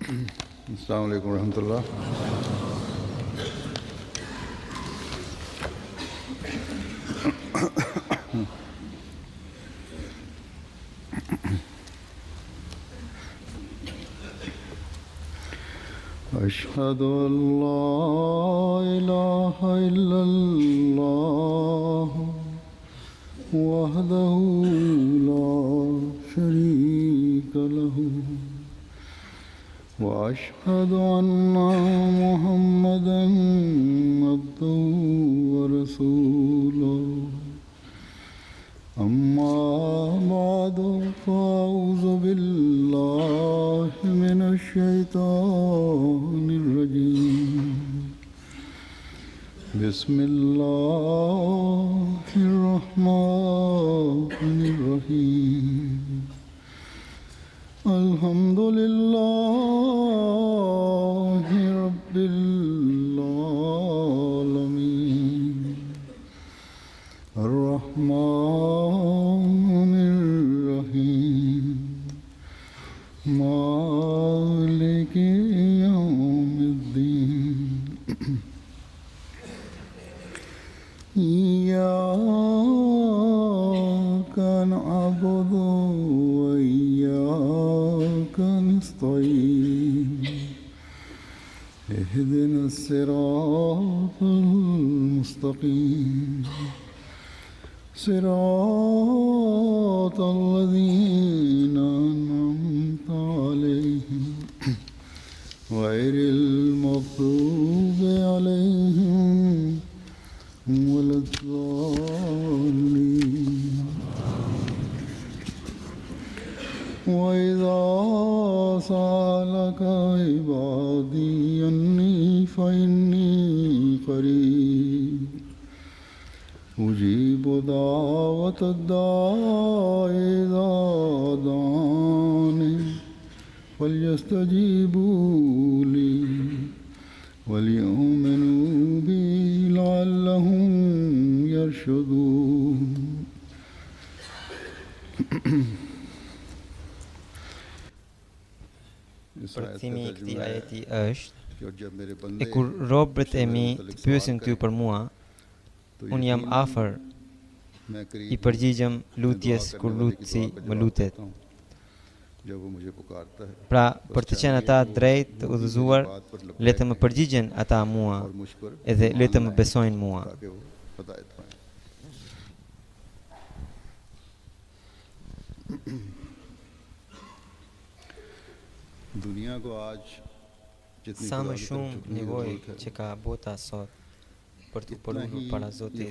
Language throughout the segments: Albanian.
अस्सलाम वालेकुम रहमतुल्लाह। أشهد أن لا إله إلا الله وحده لا شريك له وأشهد أن محمدا عبده ورسوله أما بعد فأعوذ بالله من الشيطان الرجيم بسم الله الرحمن الرحيم الحمد لله رب العالمين الرحمن الرحيم مالك يوم الدين إياك نعبد وإياك نستعين اهدنا الصراط المستقيم صراط الذين أنعمت عليهم غير المغضوب عليهم ولا الضالين وإذا سألك عبادي أني فإني قريب أجيب دعوة الداع إذا دعاني فليستجيبوا لي وليؤمنوا بي لعلهم يرشدون Përkthimi i këtij ajeti është: e kur robët e mi të pyesin ty për mua, unë jam afër, i përgjigjem lutjes kur lutësi më lutet. Pra, për të qenë ata drejt të udhëzuar, le të më përgjigjen ata mua, edhe le të më besojnë mua. Sa më shumë nevojë që ka bota sot për të përulur para Zotit,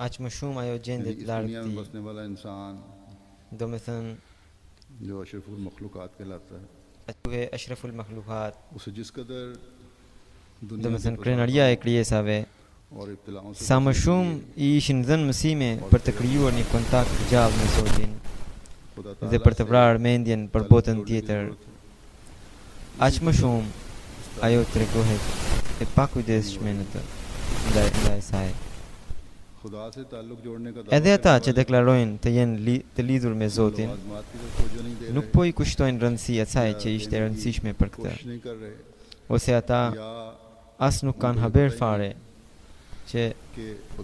aq më shumë ajo gjendet larg tij. Do me thënë, aty Ashraful Makhlukat, do me thënë krenaria e krijesave, sa më shumë i ishin dhënë mësime për të krijuar një kontakt gjallë me Zotin dhe për të vrarë mendjen për botën tjetër, aq më shumë ajo tregohet e pakujdesshme në të ndaj saj. Edhe ata që deklarojnë të jenë të lidhur me Zotin, nuk po i kushtojnë rëndësi asaj që ishte e rëndësishme për këtë. Ose ata as nuk kanë haber fare që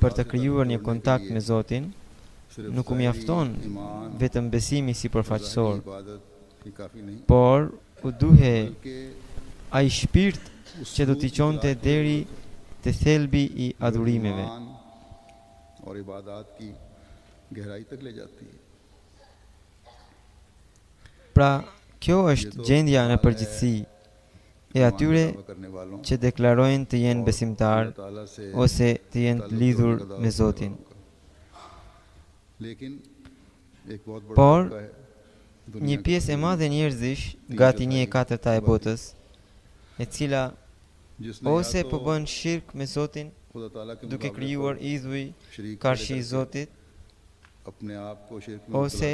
për të krijuar një kontakt me Zotin, nuk u mjafton vetëm besimi sipërfaqësor, por u duhe ai shpirt që do t'i çonte deri te thelbi i adhurimeve. Pra, kjo është gjendja në përgjithësi e atyre që deklarojnë të jenë besimtar ose të jenë të lidhur me Zotin. Por, një pjesë e madhe njerëzish, gati 1/4 e botës, e cila ose po bën shirk me Zotin, duke krijuar idhuj karshi i Zotit, ose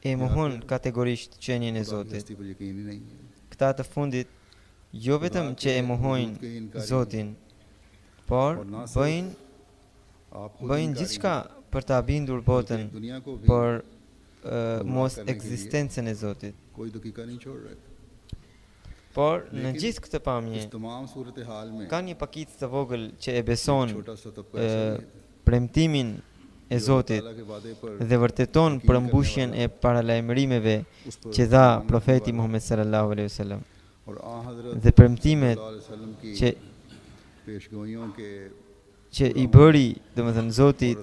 e mohon kategorisht qenien e Zotit. Këta të fundit, jo vetëm që e mohojnë Zotin, por bëjnë gjithçka për ta bindur botën, por mos ekzistencën e Zotit. कोई दकीका नहीं छोड़ रहे। Por në gjithë këtë इस pamje तमाम सूरत हाल में ka një pakicë të vogël që e beson छोटा सा तबका ऐसा भी है premtimin e Zotit अल्लाह के वादे पर dhe vërteton përmbushjen e paralajmërimeve që dha profeti Muhammed sallallahu alaihi wasallam और आ हजरत dhe premtimet सल्लल्लाहु अलैहि वसल्लम की që पेशगोइयों के që i bëri, domethënë Zotit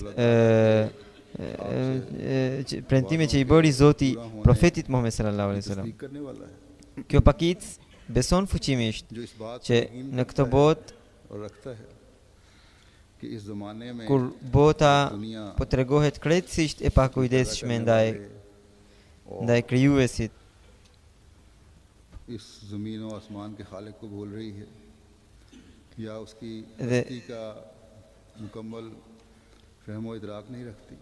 premtimet që i bëri Zoti profetit Muhammed sallallahu alaihi wasallam. तस्दीक करने वाला है, Kjo pakicë beson fuqimisht जो इस बात që को यकीन në këtë रखता है botë और रखता है कि इस जमाने में kur bota दुनिया po tregohet krejtësisht e pakujdesshme ndaj krijuesit, इस ज़मीन और आसमान के खालिक को भूल रही है या उसकी The- हस्ती का मुकम्मल फहम व इदराक नहीं रखती।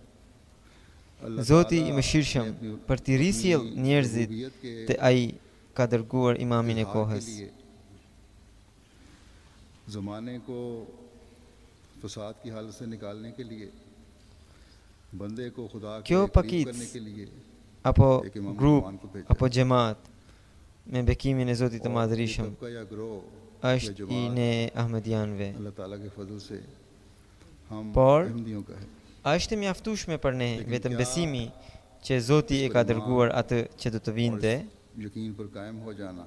अल्लाह Zoti ताला i mëshirshëm ने अपनी- për t'i risjell अपनी njerëzit रुबूबियत के te ai ka dërguar imamin e इजहार के kohës. लिए ज़माने को फसाद की हालत से निकालने के लिए बंदे को खुदा के क्यों करीब pakicë करने के लिए Apo एक इमाम grup रहमान को भेजा। apo xhamat me bekimin e Zotit të और ये Madhërisëm तबका या ग्रोह është i ne Ahmedianëve. अल्लाह ताला के फजल से हम Por अहमदियों का है। a është mjaftueshme për ne vetëm besimi që Zoti e ka dërguar atë që do të vinte यकीन पर कायम हो जाना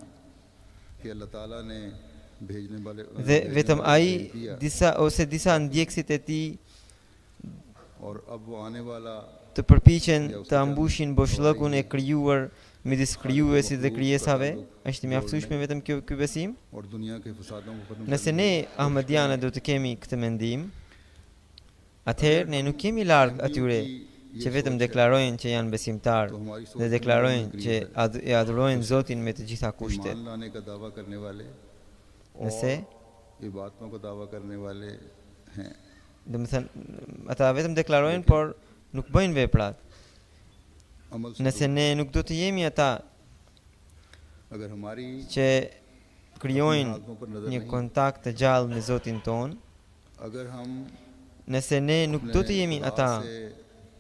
कि अल्लाह ताला ने भेजने वाले dhe भेजने vetëm वाले ai भेज दिया disa ndjekësit e tij और अब वो आने वाला të përpiqen të ambushin boshllëkun e krijuar midis krijuesit dhe krijesave, është i mjaftueshme vetëm ky besim? और दुनिया के फसादों को खत्म Nëse करने ne Ahmedianë do të kemi këtë mendim, atëherë ne nuk kemi larg atyre që vetëm deklarojnë që janë besimtar तो हमारी सोच dhe deklarojnë që e adhurojnë Zotin me të gjitha kushtet. ईमान लाने का दावा करने वाले Nëse, इबादतों का दावा करने वाले हैं। domethënë ata vetëm deklarojnë por nuk bëjnë veprat. अमल से Nëse ne nuk do të jemi ata अगर हमारी që krijojnë आदमों पर नजर një नहीं, kontakt të gjallë me Zotin ton, अगर हम nëse ne nuk do të jemi खुदा ata से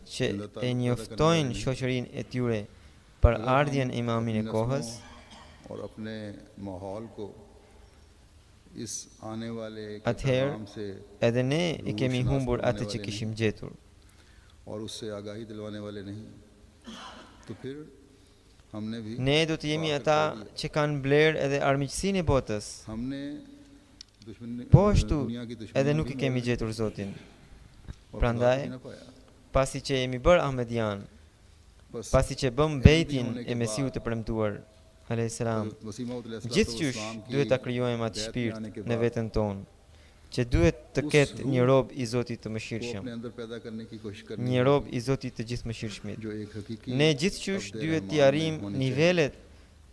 që e njoftojnë shoqërinë e tyre për ardhjen e imamin e kohës, और अपने माहौल को इस आने वाले के atëherë पैगाम से edhe ne i kemi humbur atë që kishim gjetur. और उससे आगाही दिलवाने वाले नहीं, तो फिर हमने भी Ne do të jemi ata që kanë blerë edhe armiqësinë e botës. हमने दुश्मनी Po ashtu दुनिया की दुश्मनी edhe nuk भी i kemi mole gjetur Zotin. और Prandaj, खुदा को भी ना पाया। pasi që jemi bërë Ahmedian, बस pasi që bëm bejtin e Mesiut të premtuar, alayhis salam, Wasim मौद अलैहिस्सलाम gjithçysh की duhet ta krijojmë atë बैत shpirt में आने के në बाद veten tonë, që duhet të ketë një rob i Zotit të वो mëshirshëm, अपने अंदर पैदा करने की कोशिश करनी një rob i Zotit të gjithëmëshirshmit. जो एक हकीकी Ne gjithçysh अब्दे duhet t'i रहमान arrim में होनी nivelet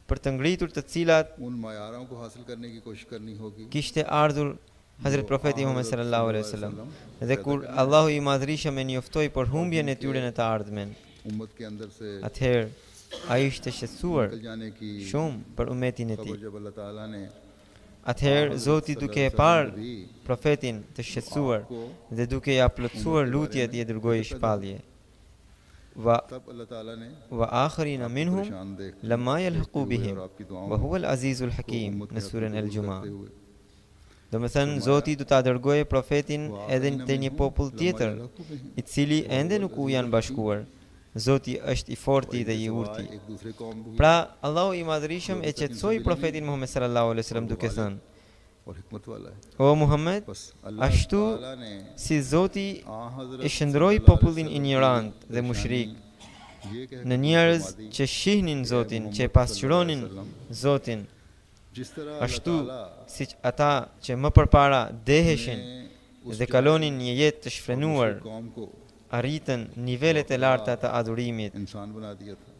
për të ngritur të cilat चाहिए। उन मायारों को हासिल करने की कोशिश करनी होगी kishte ardhur Hazret Profeti Muhammed sallallahu alaihi wasallam. Dhe kur Allahu i Madhërisëm e njoftoi për humbjen e tyre në të ardhmen, उम्मत के अंदर से atëherë ai ishte shqetësuar निकल जाने की shumë për umetin e खबर tij. जब अल्लाह ताला ने Atëherë Zoti duke e parë profetin të shqetësuar dhe duke ja plotësuar lutjet i dërgoi shpallje. Wa तब अल्लाह ताला ने akharina minhum परेशान देख lamma yalhaqu bihim और आपकी दुआओं wa huwa al-azizul को hakim उम्मत के në हक surën में Al-Juma. करते हुए Domethënë Zoti do ta dërgojë profetin edhe te një popull tjetër i cili ende nuk u janë bashkuar. Zoti është i forti dhe i urti. एक दूसरे कौम भी Pra Allahu i Madhërisëm e qetësoi profetin Muhammed sallallahu alaihi wasallam duke thënë: और हिकमत वाला है। O Muhammed, बस अल्लाह ashtu ताला ने si Zoti आ हज़रत e shndroi सल्लल्लाहु popullin अलैहि वसल्लम ignorant की dhe mushrik ये कह në njerëz që shihnin Zotin, që e pasqyronin Zotin, जिस तरह ashtu अल्लाह ताला siç ata që më përpara deheshin ने उस dhe kalonin një jetë të shfrenuar, दूसरी कौम को arritën nivelet e larta të adhurimit. इंसान बना दिया था।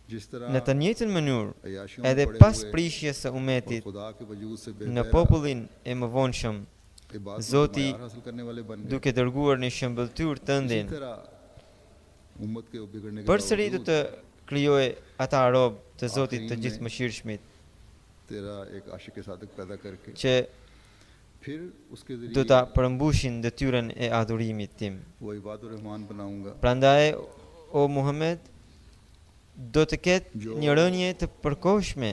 जिस तरह Në të njëjtën mënyrë, अय्याशियों edhe पड़े pas हुए prishjes së और umetit खुदा के वजूद से në popullin e mëvonshëm, इबादत Zoti में हासिल करने वाले बन गए। duke dërguar një shëmbëltyr इसी tëndin, तरह उम्मत के बिगड़ने के përsëri do बावजूद të krijojë ata rob të Zotit të gjithëmëshirshmit, तेरा एक आशिक सादिक पैदा करके që फिर उसके do जरिए ta përmbushin detyrën e adhurimit tim. वो इबादुर रहमान बनाऊंगा। Prandaj o Muhammed, do të ketë një rënje të përkohshme,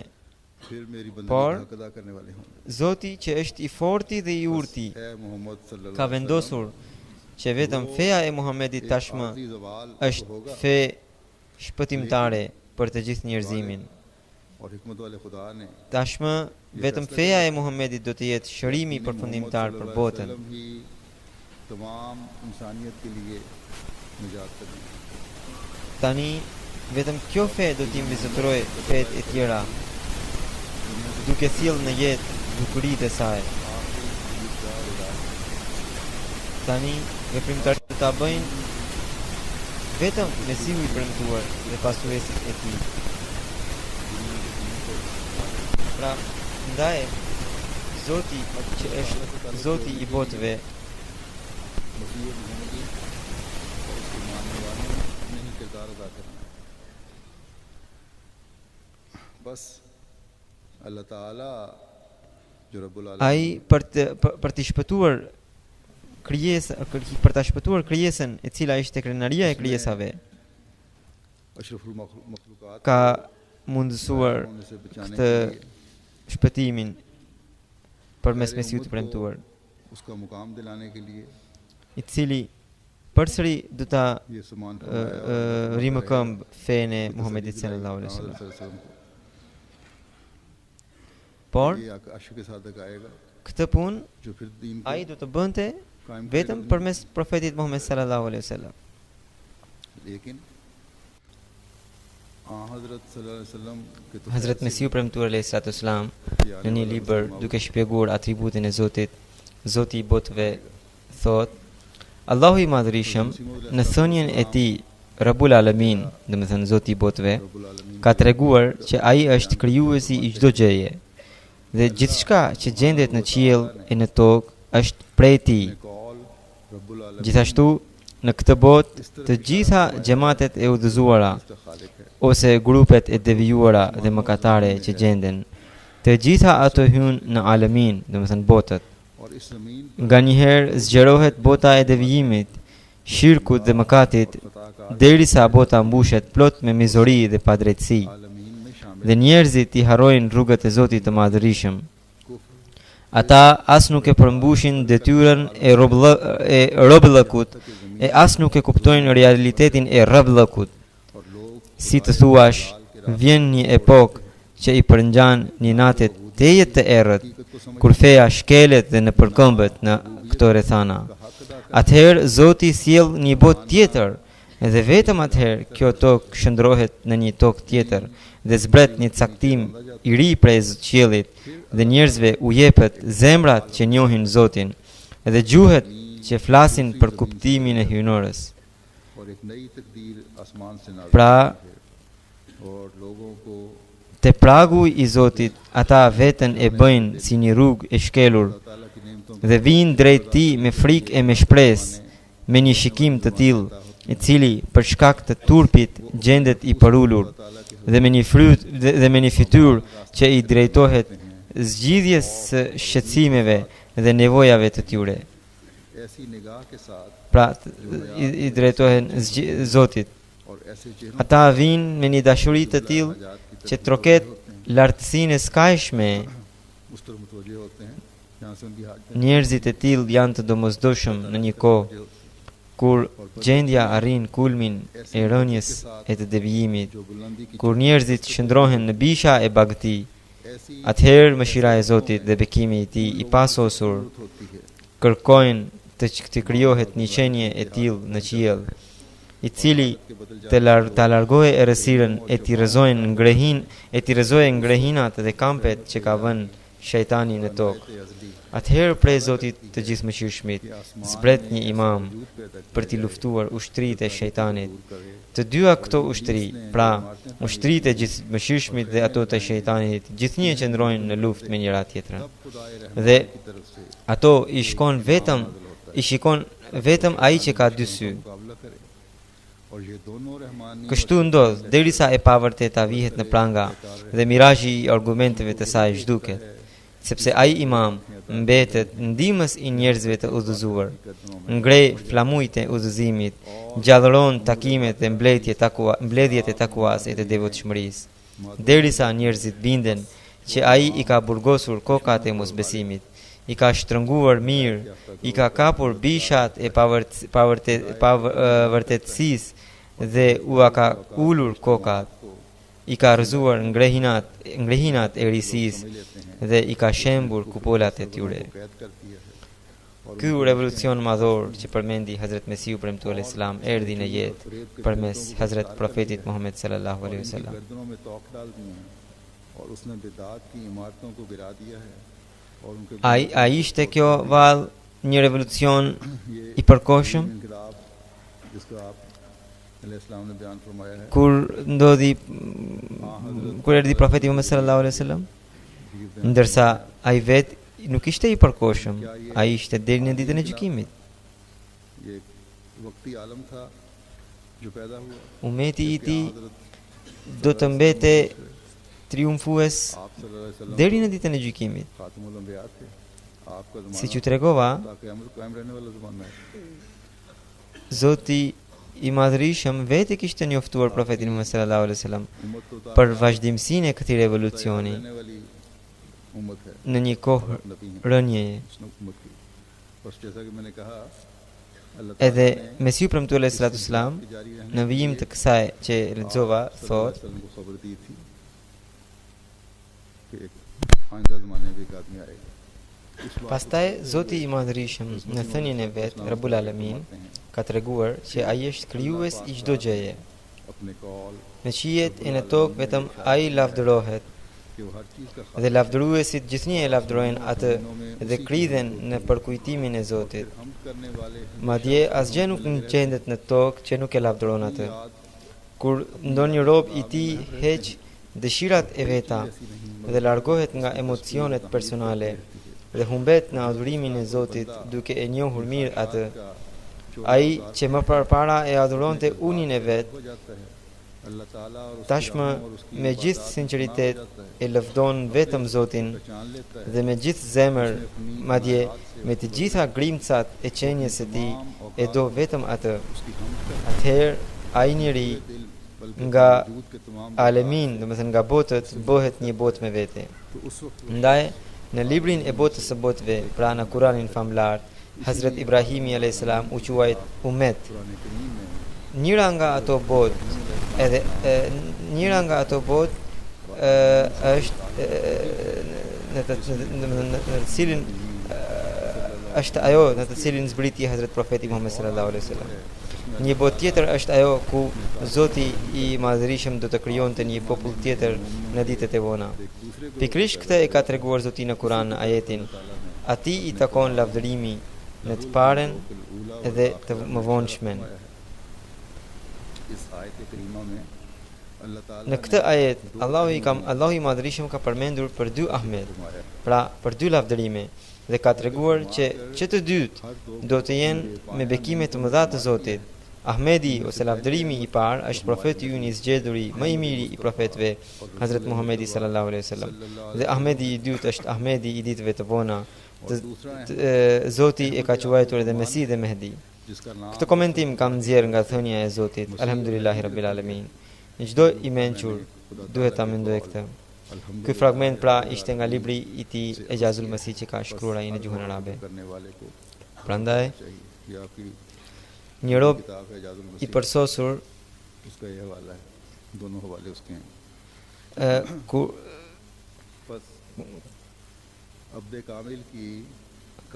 फिर मेरी बंदगी por का हक अदा करने वाले होंगे। Zoti që është i forti dhe i urti ए मोहम्मद सल्लल्लाहु ka vendosur që vetëm feja e Muhammedit tashmë është fe shpëtimtare për të gjithë njerëzimin. और हिकमत वाले खुदा ने Tashmë vetëm feja e Muhammedit do të jetë shërimi përfundimtar për botën. ही तमाम इंसानियत के लिए निजात कर दी। Tani vetëm kjo fe do t'i mbizotërojë fetë e tjera, duke sjellë në jetë dukuritë e saj. Tani veprimtarët ta bëjnë vetëm Mesihu i premtuar dhe pasuesit e tij. Pra, ndaj Zoti që është Zoti i botëve, मसीह मोहम्मदी और उसके मानने वालों ने ही किरदार अदा करना है। बस अल्लाह ताला जो रब्बुल ai për të shpëtuar për ta shpëtuar krijesën e cila ishte krenaria e krijesave, अशरफुल मखलूकात ka mundësuar होने से बचाने këtë के लिए shpëtimin përmes Mesihut të premtuar, उसका मुकाम दिलाने के लिए i cili përsëri do ta ये समान rimë këmbë fenë e Muhamedit sallallahu alaihi wasallam. Por ये आशु के साथ आएगा këtë punë जो फिर दीन को ai do të bënte कायम vetëm करेगा। përmes profetit Muhammed sallallahu alaihi wasallam. लेकिन हजरत सल्लल्लाहु अलैहि वसल्लम के तो Hazrat Mesihu premtuar alayhi salatu wasalam në një libër duke shpjeguar atributin e Zotit, Zoti i botëve thot: Allahu i madhërisëm në thënien e tij Rabbul Alamin, domethënë Zoti i botëve, ka treguar që ai është krijuesi i çdo gjëje dhe gjithçka që gjendet në qiell e në tokë është prej tij. Kaul रब्बुल आलमीन Gjithashtu në këtë botë të gjitha xhamatet e udhëzuara का खालिक है ose grupet e devijuara dhe mëkatare që gjenden, të gjitha ato hynë në alamin, domethënë botët. और इस जमीन Nga njëherë zgjerohet bota e devijimit, shirkut dhe mëkatit, derisa bota mbushet plot me mizori dhe padrejtësi, आलमीन में शामिल dhe njerëzit i harrojnë rrugët e Zotit të Madhërisëm. कुफ्र Ata as nuk e përmbushin detyrën e robëllëkut, e as nuk e kuptojnë realitetin e rrëbllëkut. और लोग Si të thuash, vjen një epokë që i përngjan një natë tejet të errët, kur feja shkelet dhe në përkëmbët në këto rrethana. Atëherë Zoti sjell një botë tjetër, dhe vetëm atëherë kjo tokë shndrohet në një tokë tjetër dhe zbret një caktim i ri prej qiellit, dhe njerëzve u jepet zemrat që njohin Zotin dhe gjuhet që flasin për kuptimin e hyjnorës. और एक नई तकदीर आसमान से नाज़िल Pra, हुई है और लोगों को te pragu i Zotit, ata veten e bëjnë si një rrugë e shkelur ताला की नेमतों dhe vinë drejt tij me frikë e me shpresë, me një shikim të tillë, i cili për shkak të turpit gjendet i përulur dhe me një fryt dhe me një fytyrë që i drejtohet zgjidhjes së shqetësimeve dhe nevojave të tyre. ऐसी निगाह के साथ Pra i drejtohen Zotit. और ऐसे चेहरों Ata vinë me një dashuri të tillë që troket lartësinë e skajshme. उस तरफ मुतवज्जे होते हैं जहाँ से उनकी हाजत Njerëzit e tillë janë të domosdoshëm në një kohë kur gjendja arrin kulmin e rënjes e të devijimit, जो बुलंदी की kur njerëzit shndrohen në bisha e bagëti. ऐसी Atëherë mëshira e Zotit dhe bekimi i tij i pasosur होती है kërkojnë të krijohet një qenie e tillë në qiell, i cili ta largohej errësirën e t'i rrezojë ngrehinat dhe kampet që ka vënë shejtani në tokë. Atëherë prej Zotit të gjithëmëshirshmit zbret një imam për t'i luftuar ushtritë e shejtanit. Të dyja këto ushtri, pra ushtritë e gjithëmëshirshmit dhe ato të shejtanit, gjithnjë qëndrojnë në luftë me njëra tjetrën. Dhe ato i shikon vetëm ai që ka dy sy. मुकाबला करे और ये दोनों Rahmani Kështu ndodh derisa e pavërteta vihet në pranga dhe mirazhi i argumenteve të saj zhduket, sepse ai imam mbetet ndihmës i njerëzve të udhëzuar, ngrej flamujt e udhëzimit gjallëron takimet e mbledhjet e takuas e të devotshmërisë, derisa njerëzit binden që ai i ka burgosur kokat e mosbesimit, i ka shtrënguar mirë, i ka kapur bishat e vërtetësisë dhe u ka ulur kokat, i ka rrëzuar ngrehinat e risisë dhe i ka shembur kupolat e tyre. Ky revolucion madhor që përmendi Hazret Mesiu premtuar alayhis salam erdhi në jetë përmes Hazret Profetit Muhammed sallallahu alaihi wasallam. A ishte kjo vallë një revolucion i përkohshëm? Kur erdhi Profeti Muhammed sallallahu alaihi wasallam, ndërsa ai vetë nuk ishte i përkohshëm, ai ishte deri në ditën e gjykimit. Umeti i tij do të mbete triumfues deri në ditën e gjykimit. Siç u tregova, Zoti i Madhërisëm vetë kishte njoftuar Profetin Muhammed sallallahu alaihi wasallam për vazhdimsinë e këtij revolucioni në një kohë rënjeje. Edhe Mesiu premtuar alayhi salatu sallam në vijim të kësaj që lexova thot: pastaj Zoti i Madhërisëm në thënien e vet, Rabbul Alamin, ka treguar që ai është krijues i çdo gjëje. Në qijet e në tokë vetëm ai lavdërohet, dhe lavdëruesit gjithnjë e lavdërojnë atë dhe kridhen në përkujtimin e Zotit. Madje asgjë nuk gjendet në tokë që nuk e lavdëron atë. Kur ndonjë rob i tij heq dëshirat e veta dhe largohet nga emocionet personale dhe humbet në adhurimin e Zotit duke e njohur mirë atë, ai që më përpara e adhuronte unin e vet, tashmë me gjithë sinqeritet e lëvdon vetëm Zotin dhe me gjithë zemër, madje me të gjitha grimcat e qenjes së tij e do vetëm atë. Atëherë ai njeri nga alemin, domethënë nga botët, bëhet një botë me vete. Ndaj në librin e botës së botëve, pra në Kuranin famlar, Hazret Ibrahimi alayhis salam u quajt ummet. Njëra nga ato botë është në të cilin është ajo në të cilin zbriti Hazret Profeti Muhammed sallallahu alaihi wasallam. Një botë tjetër është ajo ku Zoti i Madhërisëm do të krijonte një popull tjetër në ditët e vona. Pikërisht këtë e ka treguar Zoti në Kur'an në ajetin: atij i takon lavdërimi në të paren dhe të mëvonjshmen. Në këtë ajet, Allahu i Madhërisëm ka përmendur për dy Ahmed, pra për dy lavdërime, dhe ka treguar që të dytë do të jenë me bekime të mëdha të Zotit. Ahmedi ose lavdërimi i parë është profeti ynë i zgjedhuri, më i miri i profetëve, Hazret Muhamedi sallallahu alaihi wasallam. Dhe Ahmedi i dytë është Ahmedi i ditëve të vona. Zoti e ka quajtur edhe Mesi dhe Mehdi. Këtë komentim kam nxjerr nga thënia e Zotit, Alhamdulillahi Rabbil Alamin. Çdo i mençur duhet ta mendojë këtë. Ky fragment pra ishte nga libri i tij Ejazul Masih që ka shkruar ai në gjuhën arabe. Prandaj një rob i përsosur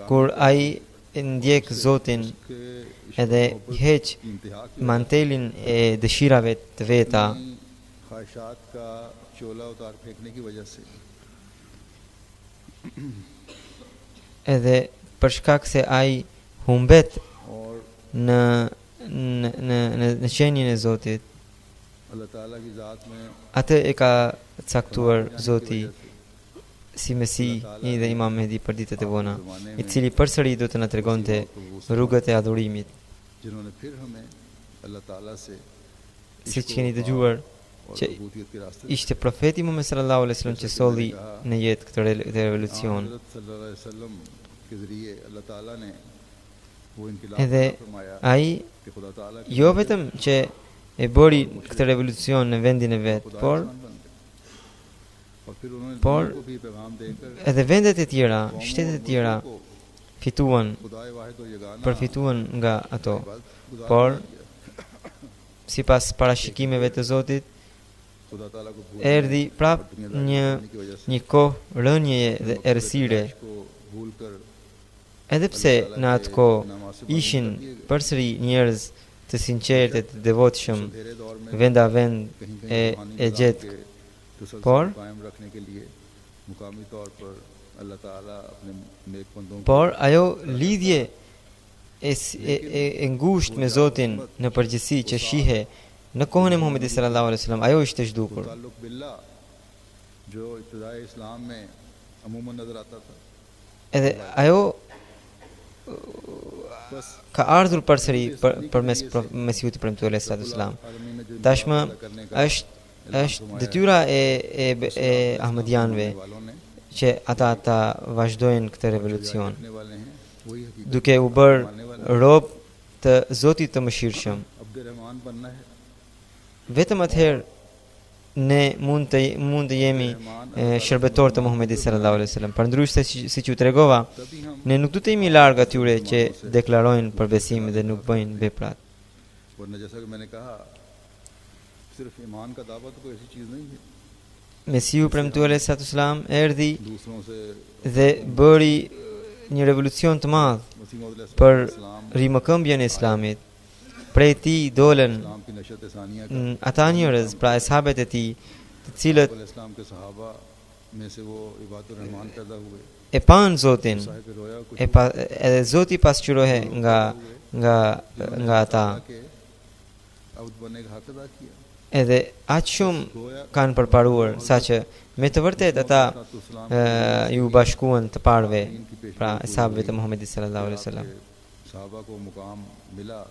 kur ai ndjek Zotin edhe heq mantelin e dëshirave të veta, edhe për shkak se ai humbet në qenien e Zotit, atë e ka caktuar Zoti si Mesihi dhe Imam Mehdi për ditët e vona, i cili përsëri do të na tregonte rrugët e adhurimit. Siç keni dëgjuar që ishte profeti Muhammed sallallahu alaihi wasallam që solli në jetë këtë revolucion. वो इनकलाब edhe पैदा फरमाया ai कि खुदा ताला की jo vetëm që e bëri këtë revolucion në vendin e vet, खुदा por इंसान बन गए और फिर उन्होंने por दुनिया को भी पैगाम देकर edhe vendet e tjera, shtetet e tjera को fituan, खुदाए वाहिद व यगाना përfituan nga ato. इबादत गुजार Por बना दिया। sipas parashikimeve të Zotit, खुदा ताला को भूल erdhi prap një kohë rënjeje dhe errësire, को भूल कर edhe pse në atë kohë ishin përsëri njerëz të sinqertë, të devotshëm, अंधेरे दौर में venda vend कहीं e रूहानी e निज़ाम gjetë, के तसलसल por कायम रखने के लिए मुकामी तौर पर अल्लाह ताला अपने नेक बंदों को por ajo lidhje e ngushtë me Zotin në përgjithësi që shihe në kohën e Muhamedit sallallahu alaihi wasallam, ajo ishte zhdukur. ताल्लुक बिल्लाह जो इब्तिदाई इस्लाम में अमूमन नजर आता था Edhe ajo बस ka ardhur përsëri përmes Mesihut të premtuar alayhi salatu wasalam. आलमी में जो Tashmë इबादत करने का është detyra e Ahmadianëve वालों ने që ata ta vazhdojnë këtë revolucion, रखने वाले हैं वही हकीकत duke u bërë rob të Zotit të Mëshirshëm. अब्द रहमान बनना है Vetëm atëherë ne mund të jemi shërbetor të Muhamedit sallallahu alaihi wasallam. Përndryshe siç u tregova, तभी हम ne nuk do të jemi larg atyre që deklarojnë për besim dhe nuk bëjnë veprat. वरना जैसा कि मैंने कहा सिर्फ ईमान का दावा तो कोई ऐसी चीज नहीं है Mesiu premtuar alayhi salatu wasalam erdhi दूसरों से dhe bëri një revolucion të madh मसीह मौद për इस्लाम rimëkëmbjen e Islamit. Prej tij dolën इस्लाम की नशत सानिया का ata njerëz, pra ashabet e tij, të cilët इस्लाम के सहाबा में से वो इबादुर रहमान पैदा हुए e panë Zotin, साहिब रोया कुछ edhe Zoti pasqyrohe nga ata. के अब्द बनने का हक अदा किया Edhe aq shumë kanë përparuar, saqë me të vërtetë ata ju bashkuan të parëve, pra ashabëve të Muhamedit sallallahu alaihi wasallam. सहाबा को मुकाम मिला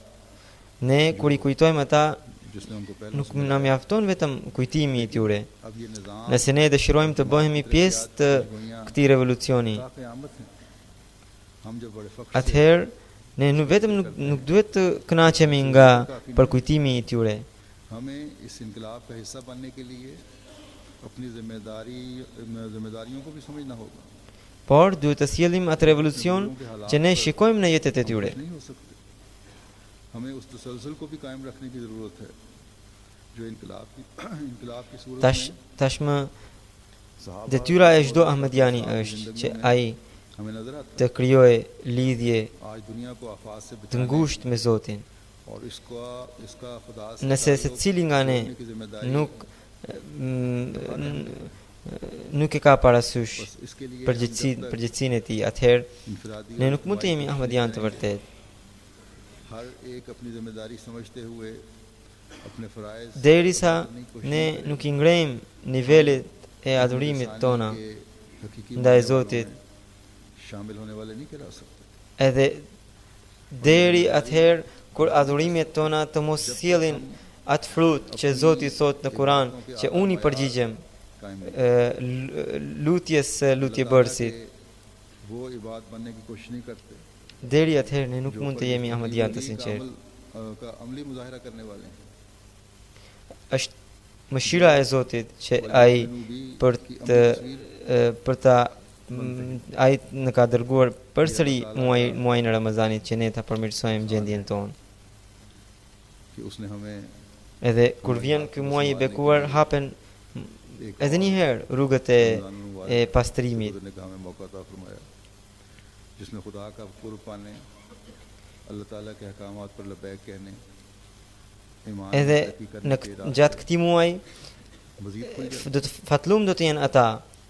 Ne kur i kujtojmë ata, जिसने उनको पहले nuk na mjafton vetëm kujtimi i tyre. अब ये निजाम Nëse ne dëshirojmë të bëhemi pjesë të këtij revolucioni, का क़यामत है हम जब बड़े फख्र atëherë ne nuk duhet të kënaqemi nga përkujtimi i tyre, हमें इस इनकलाब का हिस्सा बनने के लिए अपनी जिम्मेदारियों को भी समझना होगा por duhet të sjellim atë revolucion që ne shikojmë në jetët e tyre. नहीं हो सकते हमें उस तसलसल को भी कायम रखने की ज़रूरत है जो इनकलाब की सूरत Tashmë में detyra e çdo ahmediani është që ai हमें नजर आता të krijojë lidhje है आज दुनिया को आफात से të बचाने ngushtë me Zotin. और इसका खुदा से Nëse secili nga ne की जिम्मेदारी nuk e ka parasysh बस इसके लिए përgjithësinë e tij, atëherë इंफरादी ne nuk mund të jemi ahmedian të vërtetë. हर एक अपनी जिम्मेदारी समझते हुए अपने फराइज Derisa ne nuk i ngrejmë nivelet e adhurimit tona के हकीकी ndaj Zotit, शामिल होने वाले नहीं करा सकते edhe deri atëherë kur adhurimet tona të mos sjellin atë frut që Zoti thot në Kur'an, që unë i përgjigjem कायम lutjes së lutjebërësit, वो इबादत बनने की कोशिश नहीं करते deri atëherë ne nuk mund të jemi ahmedian të sinqertë. का अमली मुजाहिरा करने वाले हैं Është mëshira e Zotit që ai për ta ai në ka dërguar përsëri muajin e Ramazanit që ne ta përmirësojmë gjendjen tonë. कि उसने हमें Edhe kur vjen ky muaj i bekuar, hapen edhe një herë rrugët e pastrimit, ने हमें मौका अता फरमाया जिसमें खुदा का कुर्ब पाने अल्लाह ताला के अहकामात पर लबैक कहने ईमान edhe në gjatë këtij muaji मजीद खुल जाए do të fatlum do të jenë ata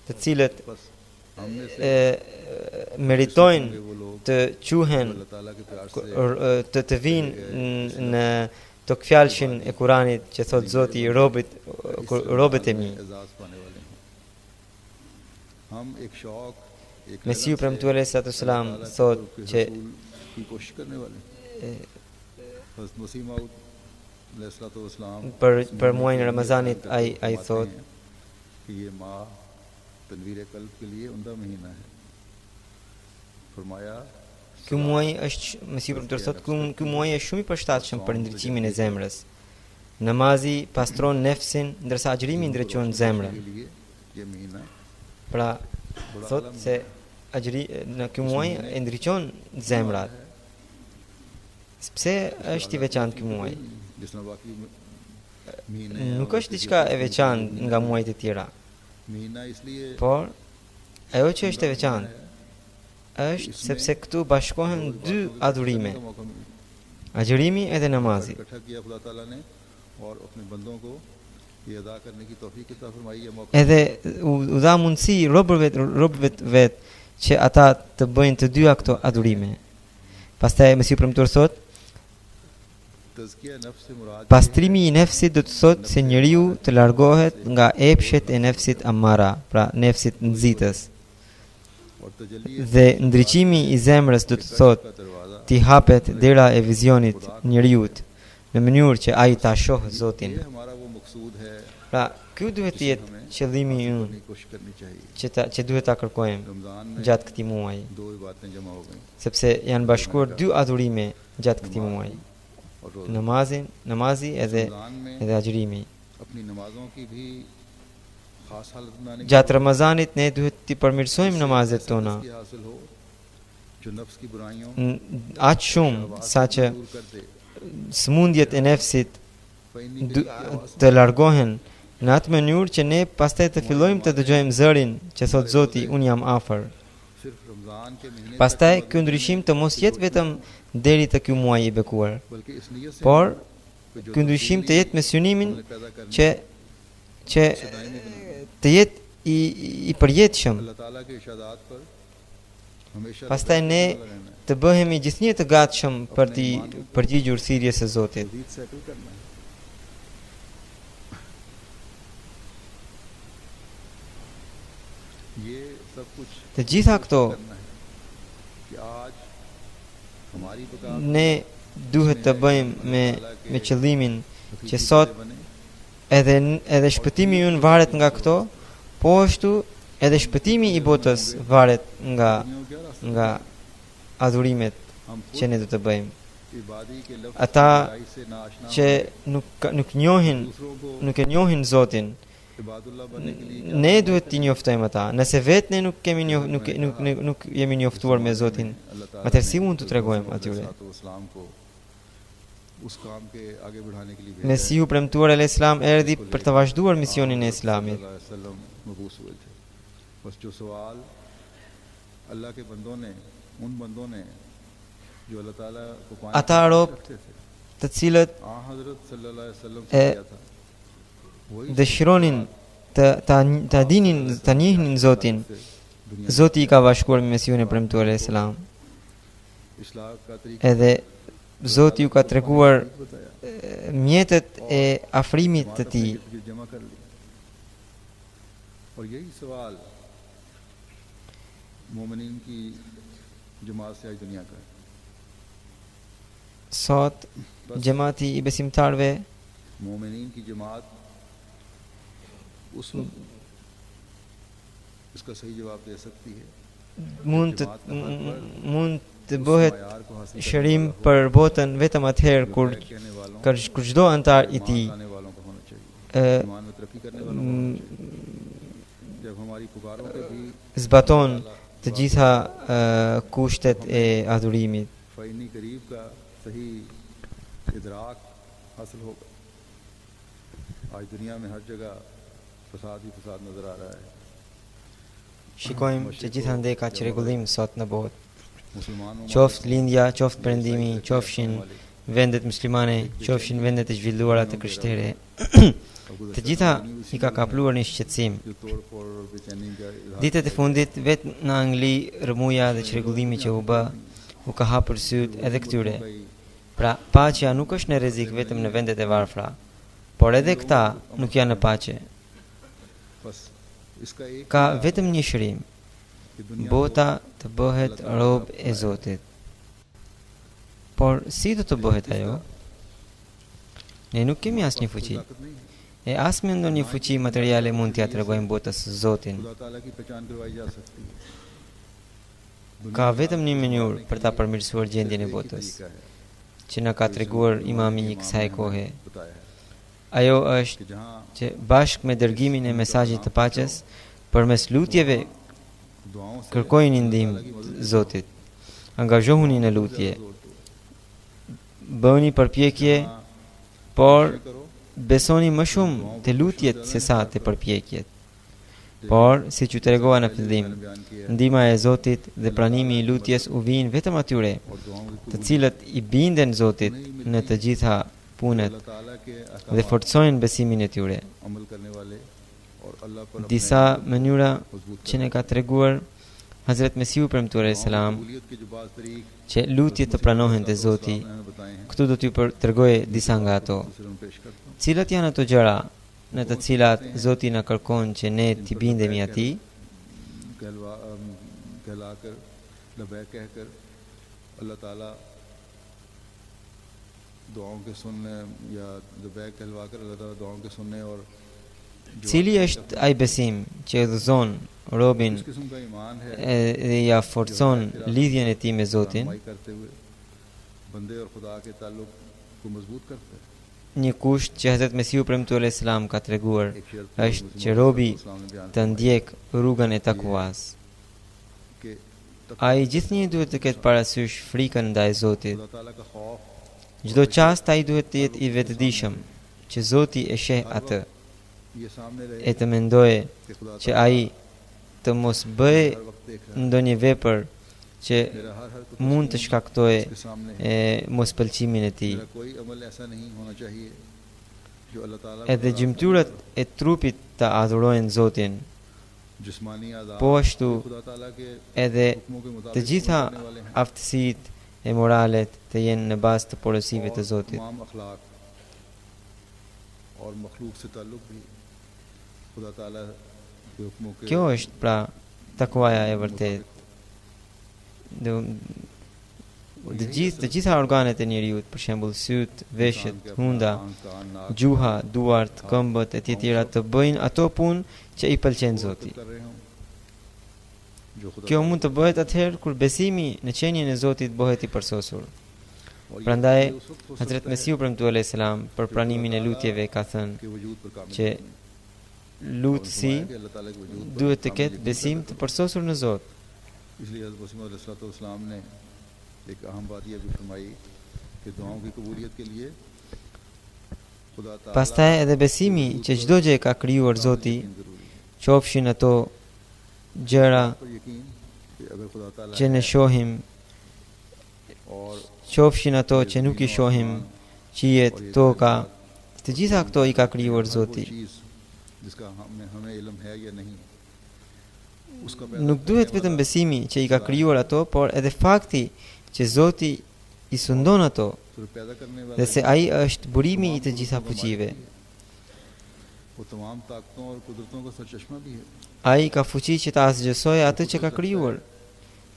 të cilët बस हमने से meritojnë वो लोग të quhen अल्लाह ताला के प्यार से të vinë në të fjalshin e Kuranit që thot Zoti robët e mi. Ejaz पाने वाले हैं हम एक शौक एक Mesiu premtuar alayhi salatu wasalam thot që की कोशिश करने वाले हैं हज़रत मसीह मौद अलैहिस्सलातु वस्सलाम për muajin e Ramazanit ai thot कि ये माह तनवीर कल्ब के लिए उम्दा महीना है फरमाया Ky muaj është, Mesiu premtuar thot, ky muaj është shumë i përshtatshëm për ndriçimin e zemrës. Namazi pastron nefsin, ndërsa agjërimi ndriçon zemrën. Pra, thot se në ky muaj e ndriçon zemrat. Pse është i veçantë ky muaj? Nuk është diçka e veçantë nga muajt e tjera. Por ajo që është e veçantë është sepse këtu bashkohen dy adhurime, agjërimi edhe namazi. Edhe u dha mundësi robërve vet që ata të bëjnë të dyja këto adhurime. Pastaj Mesiu premtuar thot, pastrimi i nefsit do të thotë se njeriu të largohet nga epshet e nefsit amara, pra nefsit nxitës. Dhe ndriçimi i zemrës do të thotë t'i hapet dera e vizionit njeriut në mënyrë që ai ta shohë Zotin. Pra, ky duhet të jetë qëllimi ynë që duhet ta kërkojmë gjatë këtij muaji. Sepse janë bashkuar dy adhurime gjatë këtij muaji. Namazi edhe agjërimi. Gjatë Ramazanit ne duhet t'i përmirësojmë namazet tona aq shumë sa që smundjet e nefsit të largohen në atë mënyrë që ne pastaj të fillojmë të dëgjojmë zërin që thot Zoti, unë jam afër. Pastaj ky ndryshim të mos jetë vetëm deri te ky muaj i bekuar, por ky ndryshim të jetë me synimin që të jetë i përjetshëm. Pastaj ne të bëhemi gjithnjë të gatshëm për të përgjigjur thirrjes së Zotit. Të gjitha këto ne duhet të bëjmë me qëllimin që sot edhe shpëtimi ynë varet nga këto, po ashtu edhe shpëtimi i botës varet nga adhurimet që ne do të bëjmë. Ata që nuk e njohin Zotin, ne duhet t'i njoftojmë ata. Nëse vetë ne nuk jemi njoftuar me Zotin, atëherë si mund të tregojmë atyre? Mesiu premtuar alayhis salam erdhi për të vazhduar misionin e Islamit. Ata robë të cilët dëshironin të dinin, të njihnin Zotin, Zoti i ka bashkuar me Mesiun e premtuar alayhis salam. Edhe Zoti ju ka treguar mjetet e afrimit të tij. Sot xhamati i besimtarve mund të bëhet shërim për botën vetëm atëherë kur çdo antar i tij zbaton të gjitha kushtet e adhurimit. Shikojmë që gjithandej ka çrregullim sot në botë. Qoftë lindja, qoftë perëndimi, qofshin vendet muslimane, qofshin vendet e zhvilluara të krishtere. Të gjitha i ka kapluar një shqetësim. Ditët e fundit vetë në Angli rëmuja dhe çrregullimi që u ka hapur syt edhe këtyre. Pra, paqja nuk është në rrezik vetëm në vendet e varfra, por edhe këta nuk janë në paqe. Ka vetëm një shërim: bota të bëhet rob e Zotit. Por si do të bëhet ajo? Ne nuk kemi asnjë fuqi. E as me ndonjë fuqi materiale mund t'ia tregojmë botës Zotin. ka vetëm një mënyrë për ta përmirësuar gjendjen e botës, që na ka treguar imami i kësaj kohe. Ajo është që bashkë me dërgimin e mesazhit të paqes, përmes lutjeve kërkojini ndihmë Zotit. Angazhohuni në lutje. Bëni përpjekje, por besoni më shumë te lutjet se sa te përpjekjet. Por, si që tregova në fillim, ndihma e Zotit dhe pranimi i lutjes u vijnë vetëm atyre të cilët i binden Zotit në të gjitha punët dhe forcojnë besimin e tyre. Disa mënyra që ne ka treguar Hazret Mesihu premtuar selam që lutjet të pranohen te Zoti. Këtu do t'ju tregoj disa nga ato. Cilat janë ato gjëra në të cilat Zoti na kërkon që ne t'i bindemi atij? Cili është ai besim që udhëzon robin dhe ja forcon lidhjen e tij me Zotin? Një kusht që Hazret Mesihu premtuar selam ka treguar është që robi të ndjek rrugën e takuas. Ai gjithnjë duhet të ketë parasysh frikën ndaj Zotit. Çdo çast ai duhet të jetë i vetëdijshëm që Zoti e sheh atë e të mendojë që ai të mos bëjë ndonjë vepër që mund të shkaktojë mospëlqimin e tij. Edhe gjymtyrët e trupit të adhurojnë Zotin, po ashtu edhe të gjitha aftësitë e moralet të jenë në bazë të porosive të Zotit. Kjo është pra takuaja e vërtet. Të gjitha organet e njeriut, për shembull syt, veshët, hunda, gjuha, duart, këmbët e tjera të bëjnë ato punë që i pëlqen Zotit. Kjo mund të bëhet atëherë kur besimi në qenien e Zotit bëhet i përsosur. Prandaj Hazret Mesihu premtuar selam për pranimin e lutjeve ka thënë që lutësi duhet të ketë besim të përsosur në Zot. Pastaj edhe besimi që çdo gjë ka krijuar Zoti, qofshin ato gjëra që ne shohim, qofshin ato që nuk i shohim, qijet, toka, të gjitha këto i ka krijuar Zoti. Nuk duhet vetëm besimi që i ka krijuar ato, por edhe fakti që Zoti i sundon ato dhe se ai është burimi i të gjitha fuqive. Ai ka fuqi që ta asgjësojë atë që ka krijuar.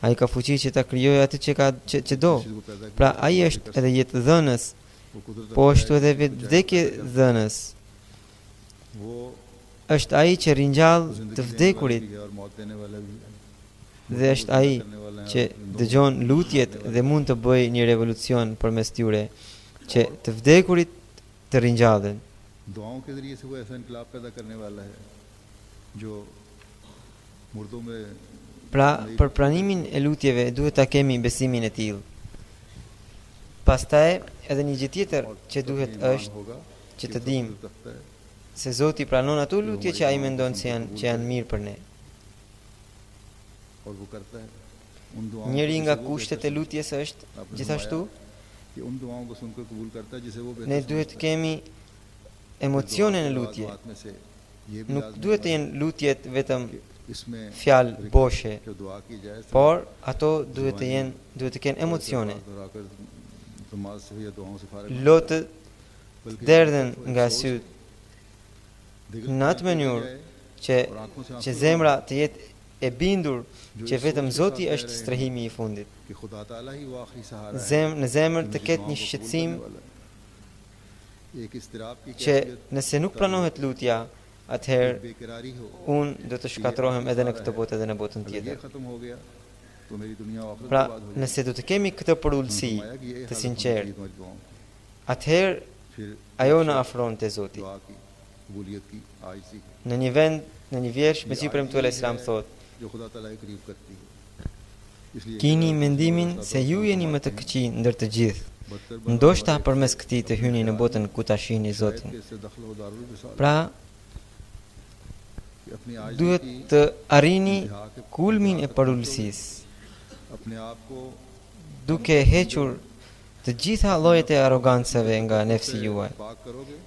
Ai ka fuqi që ta krijojë atë që do. Pra ai është edhe jetë dhënës, po ashtu edhe vdekje dhënës. Është ai që ringjall të vdekurit dhe është ai që dëgjon lutjet dhe mund të bëjë një revolucion përmes tyre që të vdekurit të ringjallen. Pra, për pranimin e lutjeve duhet ta kemi besimin e tillë. Pastaj edhe një gjë tjetër që duhet është që të dimë se Zoti pranon ato lutje që ai mendon se janë mirë për ne. Njëri nga kushtet e lutjes është gjithashtu ne duhet të kemi emocione në lutje. Nuk duhet të jenë lutjet vetëm fjalë boshe, por ato duhet të kenë emocione. Lotë derdhen nga syt në atë mënyrë që zemra të jetë e bindur që vetëm Zoti është strehimi i fundit. Në zemër të ketë një shqetësim që nëse nuk pranohet lutja, atëherë unë do të shkatrohem edhe në këtë botë edhe në botën tjetër. तो मेरी दुनिया और आखिरत Pra, बर्बाद हो nëse do të kemi këtë përullësi फरमाया कि ये të हालत sinqertë, होगी तुम्हारी दुआओं की। atëherë फिर ajo na afron te Zoti. दुआ की कबूलियत की आजिज़ी की Në një vend, në një vjersh, Mesiu premtuar alaihissalam thot: जो खुदा ताला के करीब करती है। इसलिए Kini mendimin se ju jeni më të këqij ndër të gjithë. Ndoshta përmes këtij të hyni në botën ku ta shihni Zotin. Pra, duhet të arrini kulmin e përullësisë, अपने आप को duke hequr të gjitha llojet e arrogancave nga nefsi juaj. पाक करोगे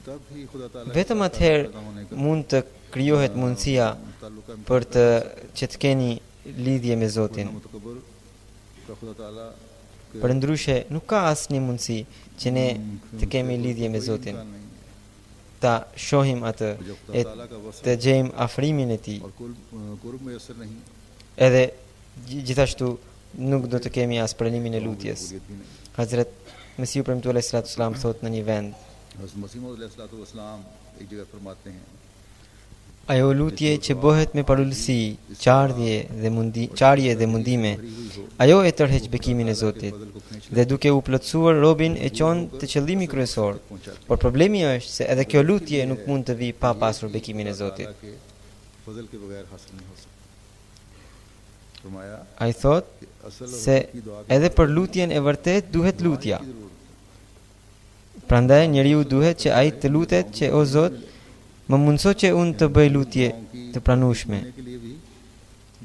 तब ही खुदा ताला Vetëm atëherë mund të krijohet mundësia për të që të keni lidhje me Zotin. मुतकब्बर का खुदा ताला Përndryshe, nuk ka asnjë mundësi që ne të kemi lidhje me Zotin, ta shohim atë, e të gjejmë afrimin e tij. और कुर्ब मयसर नहीं Edhe gjithashtu nuk do të kemi as pranimin e lutjes. कबूलियत भी नहीं। Hazrat Mesiu premtuar alaihi salam thot në një vend: हज़रत मसीह मौद अलैहिस्सलाम एक जगह फरमाते हैं Ajo lutje që bëhet me parullësi, qarje dhe mundime, ajo e tërheq bekimin e Zotit, dhe duke u plotësuar robin e qon të qëllimi kryesor. Por problemi është se edhe kjo lutje nuk mund të vi pa pasur bekimin e Zotit. के फजल के बगैर हासिल नहीं हो सकता। फरमाया Ai thot कि असल se की दुआ edhe për lutjen e vërtet duhet lutja. की जरूरत है। Prandaj njeriu duhet që ai të lutet që o Zot, më mundso që unë të bëj lutje të pranueshme. देने के लिए भी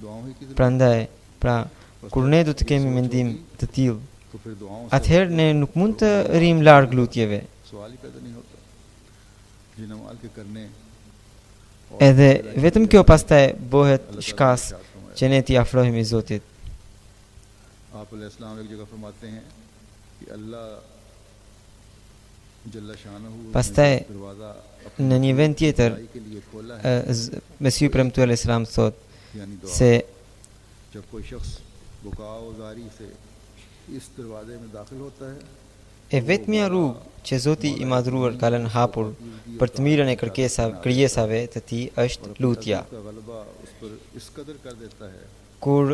दुआओं ही की जरूरत Prandaj, pra, kur ne do të kemi mendim të tillë, है। तो फिर दुआओं से atëherë ne nuk mund të rrim larg lutjeve. सवाल ही पैदा नहीं होता। जिन अमाल के करने और Edhe vetëm kjo pastaj bëhet shkas që ne t'i afrohemi Zotit. आप अलैहिस्सलाम एक जगह फरमाते हैं कि अल्लाह जल्ला शानहू Pastaj दरवाजा në një vend tjetër, अपनी के लिए खोला है, Mesiu premtuar alaihissalam thot यानी दुआ। se जब कोई शख्स बुकाओ जारी से इस दरवाजे में दाखिल होता है e vetmja rrugë që Zoti i madhruar ka lënë hapur për të mirën e krijesave të tij është lutja. उसका गलबा उस पर इस कदर कर देता है Kur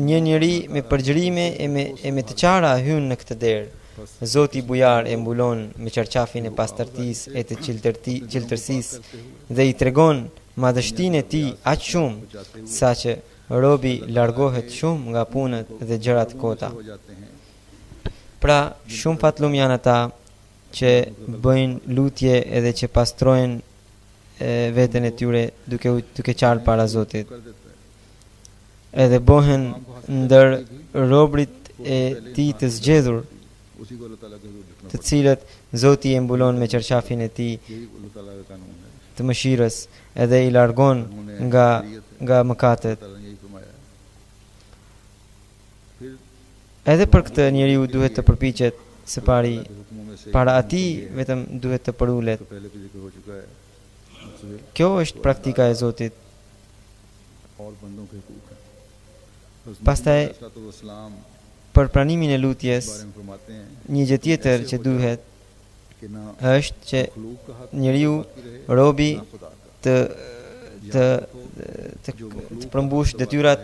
një njeri me përgjërime e me të qara hyn në këtë derë, Zoti bujar e mbulon me qarqafin e pastërtisë e të qiltërsisë dhe i tregon madhështinë e tij aq shumë sa që robi largohet shumë nga punët dhe gjërat kota. हो जाते हैं। Pra, shumë fatlum janë ata që bëjnë lutje edhe që pastrojnë veten e tyre duke qarë para Zotit. कर देता है Edhe bëhen ndër robrit e tij të zgjedhur, उसी को अल्लाह ताला के हुजूर झुकना të cilët Zoti e mbulon me qarqafin e tij यही अल्लाह ताला का कानून है। të mëshirës edhe i largon nga mëkatet. ताला ने यही फरमाया है। फिर Edhe për këtë njeriu duhet të përpiqet së pari हुक्मों में से para atij vetëm duhet të përulet. तो पहले भी जिक्र हो चुका है मकसूद Kjo është praktika e Zotit. और बंदों के हुकूक है। Pastaj इस्लाम për pranimin e lutjes, बारे में फरमाते हैं një gjë tjetër që duhet कि ना është që मखलूक का हक njeriu बाकी रहे robi ना खुदा का। të përmbush detyrat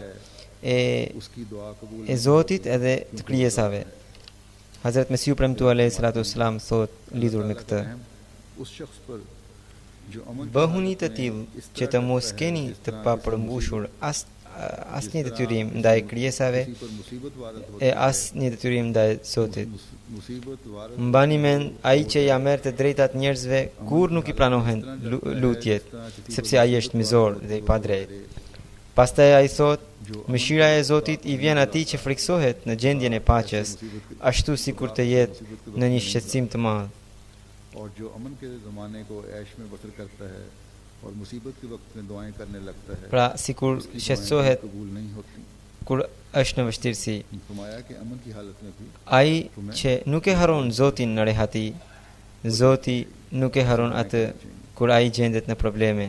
e उसकी दुआ कबूल e Zotit edhe të krijesave. Hazrat Mesiu premtuar alayhi salatu wasalam thot lidhur me këtë: उस शख्स पर जो अमन Bëhuni të tillë që të mos keni të papërmbushur asnjë detyrim ndaj krijesave पर मुसीबत वारद हो e asnjë detyrim ndaj Zotit. मुसीबत Word Mbani mend, ai që ja merr të drejtat njerëzve kur nuk i pranohen lutjet, sepse ai është mizor dhe i padrejt. Pastaj ai thot: Mëshira e Zotit i vjen atij që friksohet në gjendjen e paqes, ashtu sikur të jetë në një shqetësim të madh. और जो अमन के ज़माने को ऐश में बसर करता है और मुसीबत के वक्त में दुआएं करने लगता है Pra, sikur उसकी दुआएं shqetësohet कबूल नहीं होती। kur është në vështirësi. फरमाया कि अमन की हालत में भी Ai që nuk e haron Zotin në rehati, Zoti nuk e haron atë kur ai gjendet në probleme.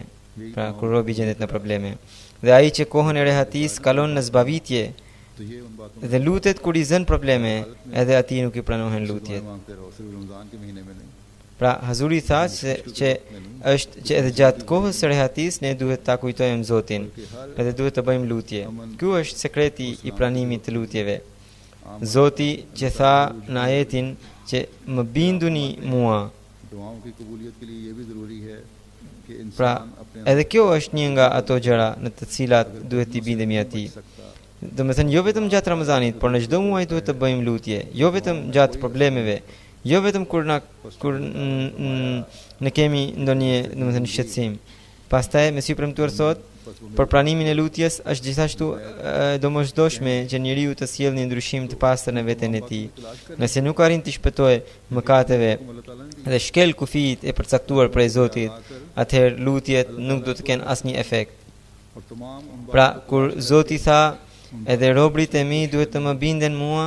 Pra, kur robi gjendet në probleme. Dhe ai që kohën e rehatis kalon në zbavitje तो ये उन बातों dhe lutet kur i zën probleme, edhe atij nuk i pranohen से lutjet. दुआएं मांगते रहो, सिर्फ रमज़ान के महीने में नहीं। Pra Hazuri tha që është që edhe gjatë kohës së rehatis ne duhet ta kujtojmë Zotin edhe duhet të bëjmë lutje. Ky është sekreti i pranimit të lutjeve. Zoti që tha në ajetin që më binduni mua. Pra edhe kjo është një nga ato gjëra në të cilat duhet t'i bindemi atij. Do të thënë jo vetëm gjatë Ramazanit, por në çdo muaj duhet të bëjmë lutje, jo vetëm gjatë problemeve, jo vetëm kur ne kemi ndonjë, domethënë shqetësim. Pastaj Mesiu premtuar thot, për pranimin e lutjes është gjithashtu domosdoshme që njeriu të sjellë një ndryshim të pastër në veten e tij. Nëse nuk arrin të shpëtojë mëkateve dhe shkel kufijit e përcaktuar prej Zotit, atëherë lutjet nuk do të kenë asnjë efekt. Pra kur Zoti tha edhe robrit e mi duhet të më binden mua,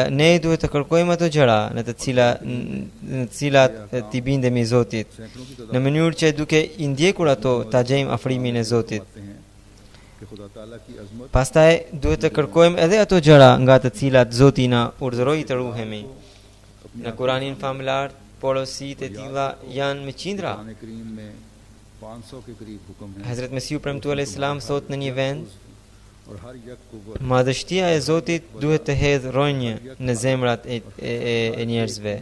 ne duhet të kërkojmë ato gjëra në të cilat t'i bindemi Zotit, në mënyrë që duke i ndjekur ato ta gjejmë afrimin e Zotit. Pastaj duhet të kërkojmë edhe ato gjëra nga të cilat Zoti na urdhëroi të ruhemi. Në Kuranin famlar, porositë e tilla janë me qindra. Hazrat Mesiu premtuar alayhis salam thot në një vend, madhështia e Zotit duhet të hedhë rronjë në zemrat e njerëzve.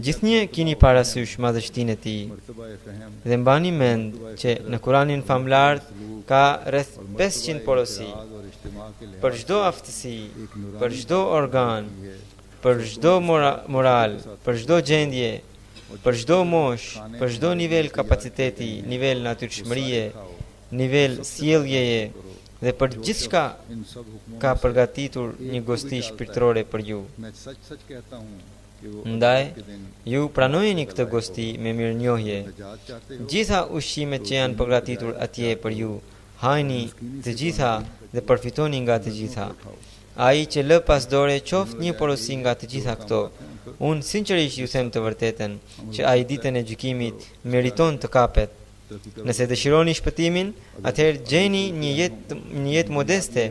Gjithnjë keni parasysh madhështinë e tij. Dhe mbani mend që në Kuranin famlar ka rreth 500 porosi për çdo aftësi, për çdo organ, për çdo moral, për çdo gjendje, për çdo mosh, për çdo nivel kapaciteti, nivel natyrshmërie, nivel sjelljeje. Dhe për gjithçka ka përgatitur një gosti shpirtërore për ju. Ndaj, ju pranojeni këtë gosti me mirënjohje. Gjitha ushqimet që janë përgatitur atje për ju, hajni të gjitha dhe përfitoni nga të gjitha. Ai që lë pas dore qoftë një porosi nga të gjitha këto. Unë sinqerisht ju them të vërtetën që ai ditën e gjykimit meriton të kapet. Nëse dëshironi shpëtimin, atëherë gjeni një jetë modeste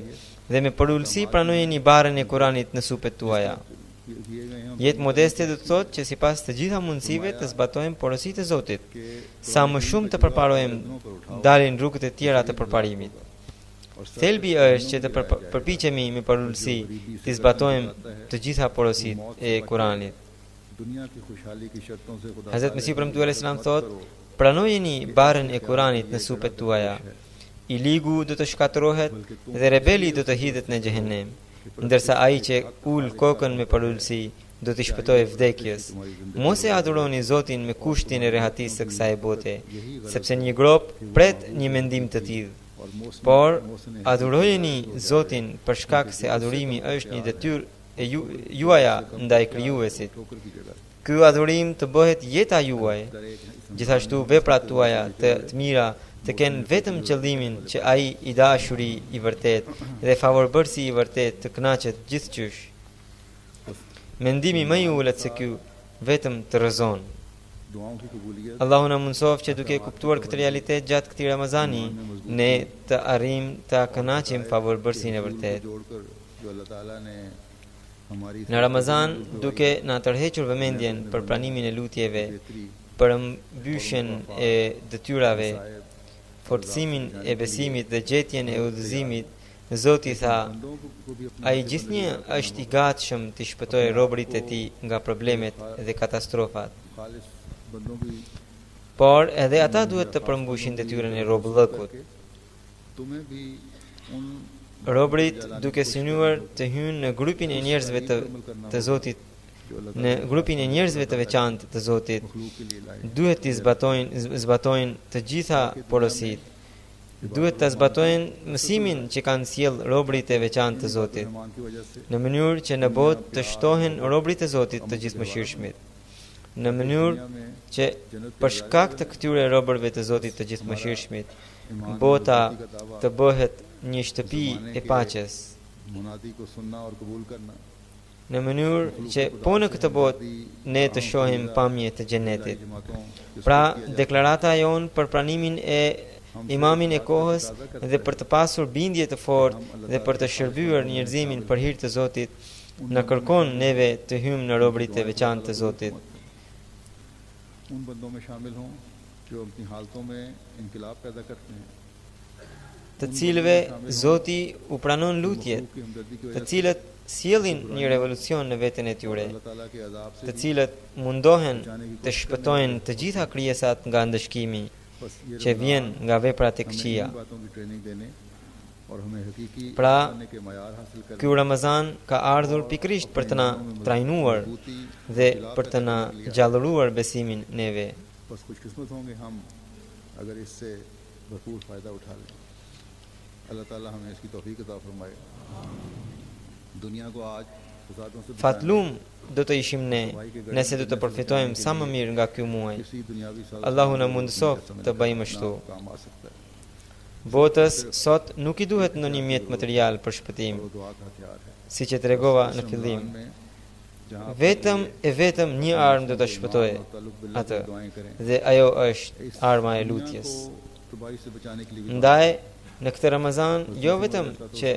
dhe me përulësi pranojeni barën e Kuranit në supet tuaja. Jetë modeste do të thotë që sipas të gjitha mundësive të zbatojmë porositë e Zotit. Sa më shumë të përparojmë dalin rrugët e tjera të përparimit. Thelbi është që të përpiqemi me përulësi të zbatojmë të gjitha porositë e Kuranit. Hazrat Mesiu premtuar alayhis salam thotë, pranojeni barën e Kuranit në supet tuaja. I ligu do të shkatërohet dhe rebeli do të hidhet në xhehenem, ndërsa ai që ul kokën me përulësi do të shpëtojë vdekjes. Mos e adhuroni Zotin me kushtin e rehatisë së kësaj bote, sepse një grop pret një mendim të tillë. Por adhurojeni Zotin për shkak se adhurimi është një detyrë e juaja ndaj krijuesit. Ky adhurim të bëhet jeta juaj. Gjithashtu veprat tuaja të mira të kenë vetëm qëllimin që ai i dashuri i vërtet dhe favorbërësi i vërtet të kënaqet gjithçysh. Mendimi më i ulët se ky vetëm të rrezon. Allahu na mundsof që duke kuptuar këtë realitet gjatë këtij Ramazani, ne të arrijmë të kënaqim favorbërësinë e vërtet. Në Ramazan, duke na tërhequr vëmendjen për pranimin e lutjeve, për mbyshjen e detyrave, forcimin e besimit dhe gjetjen e udhëzimit, Zoti tha, ai gjithnjë është i gatshëm të shpëtojë robërit e tij nga problemet dhe katastrofat. Por edhe ata duhet të përmbushin detyrën e robëllëkut. Robërit duke synuar të hynë në grupin e njerëzve të Zotit, në grupin e njerëzve të veçantë të Zotit, duhet të zbatojnë të gjitha porositë. Duhet të zbatojnë mësimin që kanë sjellë robërit e veçantë të Zotit, në mënyrë që në botë të shtohen robërit e Zotit të gjithëmëshirshmit, në mënyrë që për shkak të këtyre robërve të Zotit të gjithëmëshirshmit, bota të bëhet një shtëpi e paqes, në mënyrë që po në këtë botë ne të shohim pamje të xhenetit. Pra, deklarata jonë për pranimin e imamin e kohës dhe për të pasur bindje të fortë dhe për të shërbyer njerëzimin për hir të Zotit, na kërkon neve të hymë në robëritë e veçantë të Zotit. उन बंदों में शामिल हों जो अपनी हालतों में इनकलाब पैदा करते हैं të cilëve Zoti u pranon lutjet, të cilët sjellin një revolucion në veten e tyre, अल्लाह ताला के अज़ाब से të cilët mundohen të shpëtojnë të gjitha krijesat nga ndëshkimi बस ये që vjen nga veprat e हमें këqija. इन बातों की ट्रेनिंग देने और हमें हकीकी Pra, बनने के मयार हासिल करने Ky Ramazan ka ardhur pikërisht për të na trajnuar dhe për të na gjallëruar besimin neve. बस खुशकिस्मत होंगे हम अगर इससे भरपूर फ़ायदा उठा लें अल्लाह ताला हमें इसकी तौफीक अता फरमाए दुनिया को आज फसादों से Fatlum do të ishim ne nëse do të përfitojmë sa më mirë nga ky muaj. किसी दुनियावी साज़ Allahu na mundësoft të bëjmë ashtu. काम आ सकता है Botës sot nuk i duhet ndonjë mjet material për shpëtim, वो दुआ का हथियार है siç e tregova në fillim. में जहाँ Vetëm një armë do të shpëtojë atë, dhe ajo është arma e lutjes. तबाही से बचाने के लिए Ndaj, në këtë Ramazan, jo vetëm që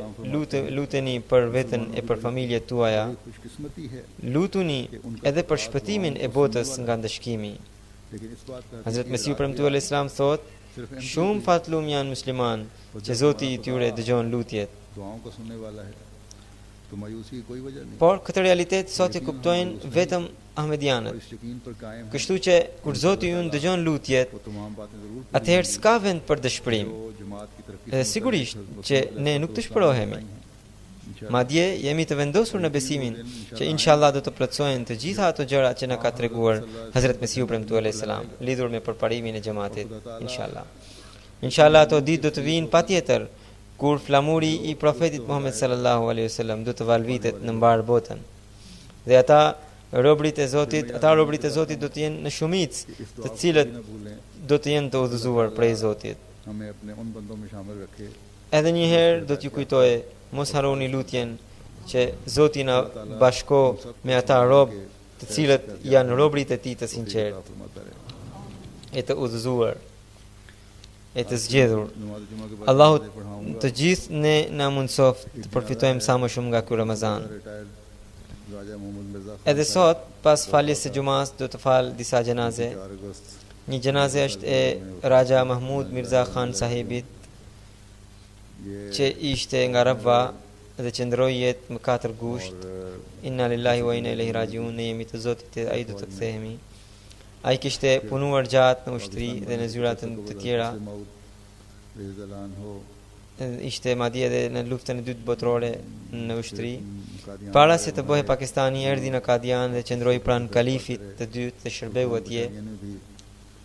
luteni për veten e për familjet tuaja, खुशकिस्मती है lutuni edhe për shpëtimin e botës nga ndëshkimi. लेकिन इस बात का Hazrat Mesihu premtuar al-Islam thot, shumë fatlum janë musliman që Zoti i tyre dëgjon lutjet. दुआओं को सुनने वाला है तो मायूसी की कोई वजह नहीं Por këtë realitet sot e kuptojnë vetëm ahmedianët. और इस यकीन पर कायम है Kështu që kur Zoti ju dëgjon lutjet, वो तमाम बातें जरूर atëherë s'ka vend për dëshpërim. जो जमात की तरक्की Edhe sigurisht që ne nuk të shpërohemi. Madje jemi të vendosur në besimin që inshallah do të plotësohen të gjitha ato gjëra që na ka treguar Hazrat Mesihu premtuar alayhis salam lidhur me përparimin e xhamatit, inshallah. Inshallah ato ditë do të vinë patjetër kur flamuri i profetit Muhammed sallallahu alaihi wasallam do të valvitet në mbar botën. Dhe ata robrit e Zotit do të jenë në shumicë, të cilët do të jenë të udhëzuar prej Zotit. हमें अपने उन बंदों में शामिल रखे Edhe një herë do t'ju kujtoj, mos harroni lutjen që Zoti na bashko me ata rob të cilët janë robrit e Tij të sinqert, e të udhëzuar, e të zgjedhur. Allahu të gjithë ne na mundsoft të përfitojmë sa më shumë nga ky Ramazan. Raja मोहम्मद Mirza Edhe sot, pas faljes së xumas, do të fal disa xhenaze. 4 August Një xhenaze është e Raja Mahmud Mirza Khan sahibit, që ishte nga Rabwa dhe qëndroi jetë më 4 gusht. Inna lillahi wa inna ilaihi rajiun, ne jemi të Zotit dhe ai do të kthehemi. Ai kishte punuar gjatë në ushtri dhe në zyra të tjera. Ishte madje edhe në luftën e dytë botërore në ushtri. Para se të bëhej Pakistani, erdhi në Kadian dhe qëndroi pranë kalifit të dytë dhe shërbeu atje.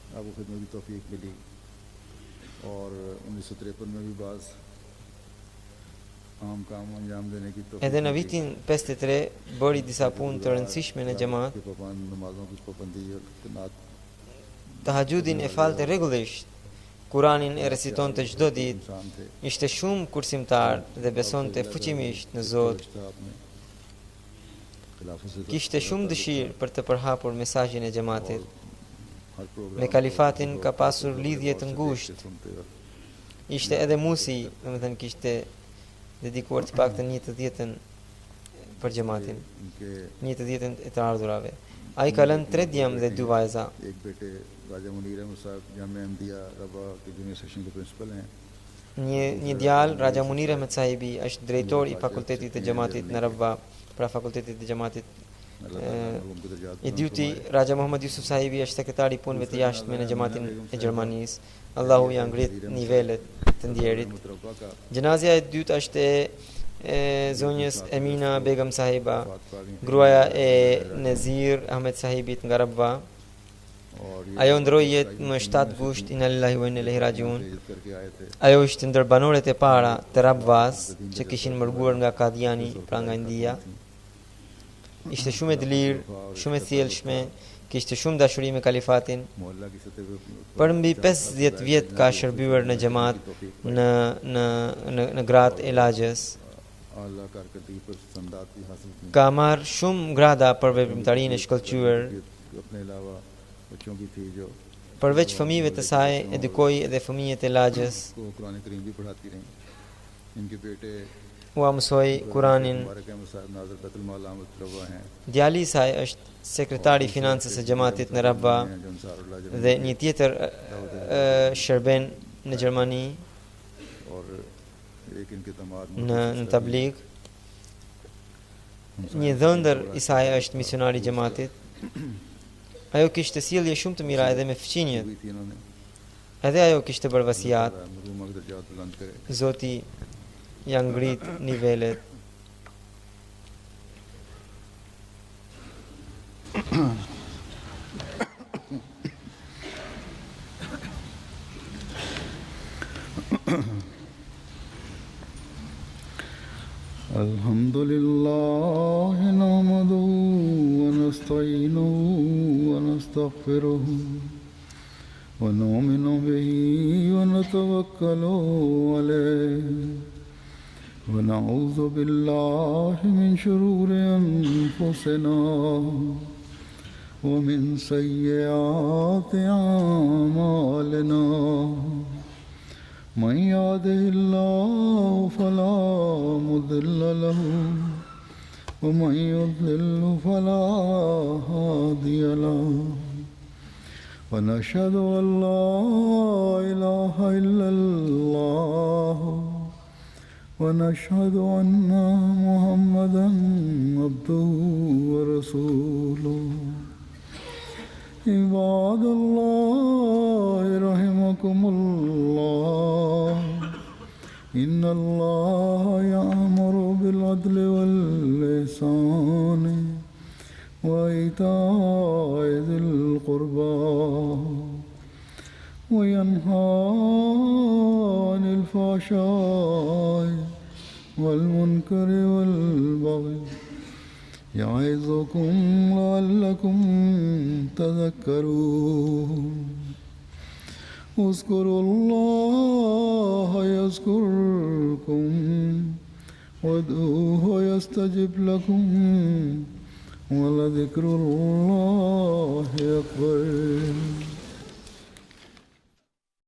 आपको खिदमत की तौफीक मिली और 1953 में भी बाज आम काम अंजाम देने की तौफीक Edhe në vitin 53 bëri disa punë të rëndësishme në xhamat. के पाबंद नमाजों की पाबंदी और क़नात Tahajjudin e falte rregullisht, Kuranin e recitonte çdo ditë, इंसान थे ishte shumë kursimtar dhe besonte fuqimisht në Zot. आपने खिलाफत से Kishte shumë dëshirë për të përhapur mesazhin e xhamatit. हर program Me kalifatin ka pasur lidhje të ngushtë. सुनते और Ishte edhe musi, domethënë kishte dedikuar të paktën 1/10 për xhamatin, इनके 1/10 e të ardhurave. Ai ka lënë 3 djem dhe 2 vajza. एक बेटे राजा मुनीर अहमद साहब जामिया अहमदिया रबा के junior section के प्रिंसिपल हैं Një djalë, Raja Munir Ahmed Sahibi, është drejtor i fakultetit të xhamatit në Rabwa, pra fakultetit të xhamatit. अल्लाह ताला उनको दर्जात I dyti, Raja Muhammad Yusuf Sahibi është sekretari i punëve të jashtme në xhamatin e Gjermanisë. Allahu ja ngrit nivelet të ndjerit. मुतरब्बा का Gjenazja e dytë është e zonjës Emina Begum Sahiba, gruaja e Nezir Ahmed Sahibit nga Rabwa. और ये Ajo ndroi jetë më 7 gusht, inna lillahi wa inna ilaihi rajiun. इज्जत करके आए थे Ajo ishte ndër banorët e para të Rabwas që kishin mërguar nga Kadiani, pra nga India. Ishte shumë e dëlirë, shumë e thjellshme, kishte shumë dashuri me kalifatin. मोहल्ला की सतह पर Për mbi 50 vjet ka shërbyer në xhamat në gratë e lagjës. आला कारकर्दगी पर संदात भी हासिल की Ka marrë shumë grada për veprimtarinë e shkollqyer. अपने अलावा बच्चों की थी जो Përveç fëmijëve të saj, edukoi edhe fëmijët e lagjës. को कुरान करीम भी पढ़ाती रहीं इनके बेटे Uamsoi Kuranin djali i saj është sekretari i financës së xhamatit në Rabba dhe një tjetër shërben në Gjermani në tabligh. Një dhëndër i saj është misionari i xhamatit. Ajo kishte sjellje shumë të mira edhe me fëqinjet. Edhe ajo kishte bërë vasiat. Zoti ja ngrit nivelet. Alhamdulillah nahmaduhu wa nasta'inuhu wa nastaghfiruhu wa nu'minu bihi wa natawakkalu alayhi wa na'udhu billahi min shururi anfusina wa min sayyiati a'malina. من يهده الله فلا مضل له ومن يضلل فلا هادي له ونشهد أن لا إله إلا الله ونشهد أن محمدا عبده ورسوله. عباد الله رحمكم الله إن الله يأمر بالعدل والإحسان وإيتاء ذي القربى وينهى عن الفحشاء والمنكر والبغي يعظكم لعلكم تذكرون. اذكروا الله يذكركم وادعوه يستجب لكم ولذكر الله أكبر.